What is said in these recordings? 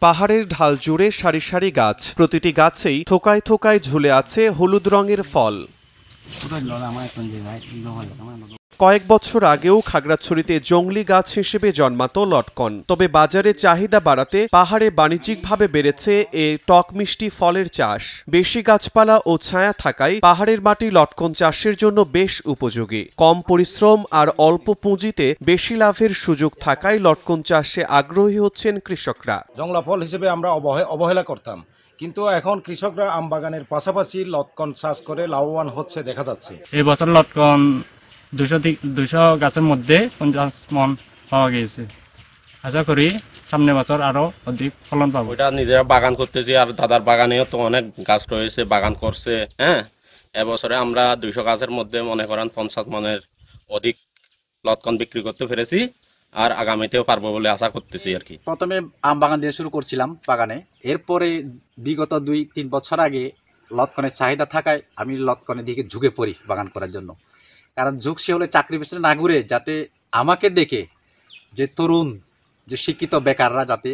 পাহাড়ের ঢাল জুড়ে সারি সারি গাছ, প্রতিটি গাছেই থোকায় থোকায় ঝুলে আছে হলুদ রঙের ফল। কয়েক বছর আগেও খাগড়াছড়িতে জংলি গাছ হিসেবে জন্মাতো লটকন, তবে বাজারে চাহিদা বাড়াতে পাহাড়ে বাণিজ্যিকভাবে বেড়েছে এ টক মিষ্টি ফলের চাষ। বেশি গাছপালা ও ছায়া থাকায় পাহাড়ের মাটি লটকন চাষের জন্য বেশ উপযোগী। কম পরিশ্রম আর অল্প পুঁজিতে বেশি লাভের সুযোগ থাকায় লটকন চাষে আগ্রহী হচ্ছেন কৃষকরা। জংলা ফল হিসেবে আমরা অবহেলা করতাম, কিন্তু এখন কৃষকরা আম বাগানের পাশাপাশি লটকন চাষ করে লাভবান হচ্ছে দেখা যাচ্ছে। এই বছর লটকন 200 গাছের মধ্যে 50 মন পাওয়া গিয়েছে। আশা করি সামনে বছর আরো অধিক ফলন পাবো। ওইটা নিজেরা বাগান করতেছি, আর দাদার বাগানেও তো অনেক গাছ রয়েছে, বাগান করছে। এবছরে আমরা 200 গাছের মধ্যে মনে করেন 50 মনের অধিক লটকন বিক্রি করতে পেরেছি, আর আগামীতেও পারবো বলে আশা করতেছি আর কি। প্রথমে আম বাগান দিয়ে শুরু করছিলাম বাগানে, এরপরে বিগত 2-3 বছর আগে লটকনের চাহিদা থাকায় আমি লটকনের দিকে ঝুঁকে পড়ি বাগান করার জন্য। কারণ ঝুঁকছে হলে চাকরি পেছনে না ঘুরে যাতে আমাকে দেখে যে তরুণ যে শিক্ষিত বেকাররা যাতে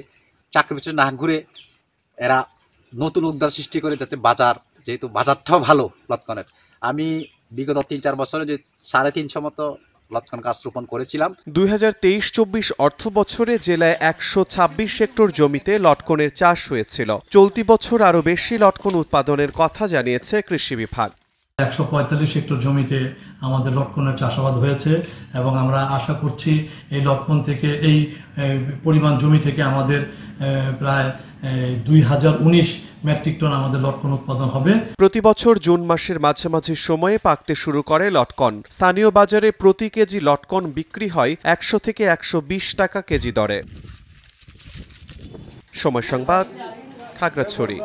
চাকরি পেছনে না ঘুরে এরা নতুন উদ্যোগ সৃষ্টি করে, যাতে যেহেতু বাজারটাও ভালো লটকনের। আমি বিগত 3-4 বছরে যে 350 মতো লটকন গাছ রোপণ করেছিলাম। 2023-24 অর্থ বছরে জেলায় 126 হেক্টর জমিতে লটকনের চাষ হয়েছিল। চলতি বছর আরও বেশি লটকন উৎপাদনের কথা জানিয়েছে কৃষি বিভাগ। 145 হেক্টর জমিতে আমাদের লটকনের চাষাবাদ হয়েছে এবং আমরা আশা করছি এই লটকন থেকে এই পরিমাণ জমি থেকে আমাদের প্রায় 2019 মেট্রিক টন আমাদের লটকন উৎপাদন হবে। প্রতি বছর জুন মাসের মাঝামাঝি সময়ে পাকতে শুরু করে লটকন। স্থানীয় বাজারে প্রতি কেজি লটকন বিক্রি হয় 100 থেকে 120 টাকা কেজি দরে। সময় সংবাদ, খাগড়াছড়ি।